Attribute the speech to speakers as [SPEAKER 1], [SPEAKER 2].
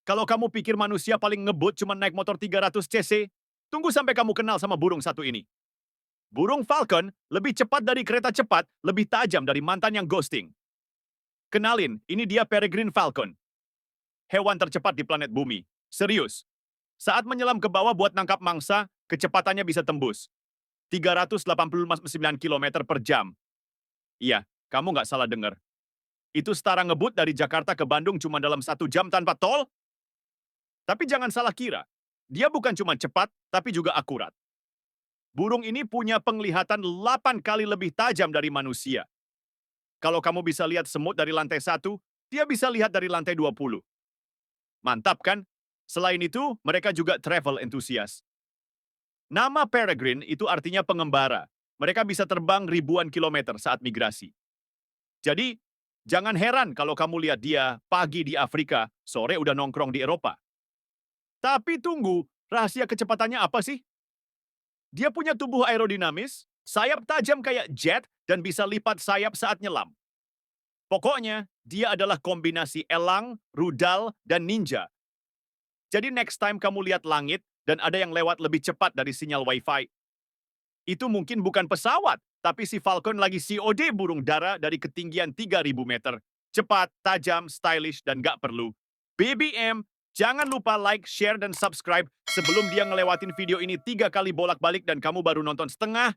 [SPEAKER 1] Kalau kamu pikir manusia paling ngebut cuma naik motor 300 cc, tunggu sampai kamu kenal sama burung satu ini. Burung falcon lebih cepat dari kereta cepat, lebih tajam dari mantan yang ghosting. Kenalin, ini dia peregrine falcon, hewan tercepat di planet bumi. Serius. Saat menyelam ke bawah buat nangkap mangsa, kecepatannya bisa tembus 389 km per jam. Iya, kamu nggak salah dengar. Itu setara ngebut dari Jakarta ke Bandung cuma dalam 1 jam tanpa tol. Tapi jangan salah kira, dia bukan cuma cepat, tapi juga akurat. Burung ini punya penglihatan 8 kali lebih tajam dari manusia. Kalau kamu bisa lihat semut dari lantai 1, dia bisa lihat dari lantai 20. Mantap kan? Selain itu, mereka juga travel enthusiast. Nama peregrine itu artinya pengembara. Mereka bisa terbang ribuan kilometer saat migrasi. Jadi, jangan heran kalau kamu lihat dia pagi di Afrika, sore udah nongkrong di Eropa. Tapi tunggu, rahasia kecepatannya apa sih? Dia punya tubuh aerodinamis, sayap tajam kayak jet, dan bisa lipat sayap saat nyelam. Pokoknya, dia adalah kombinasi elang, rudal, dan ninja. Jadi next time kamu lihat langit dan ada yang lewat lebih cepat dari sinyal Wi-Fi, itu mungkin bukan pesawat, tapi si Falcon lagi COD burung dara dari ketinggian 3.000 meter. Cepat, tajam, stylish, dan gak perlu BBM. Jangan lupa like, share, dan subscribe sebelum dia ngelewatin video ini 3 kali bolak-balik dan kamu baru nonton setengah.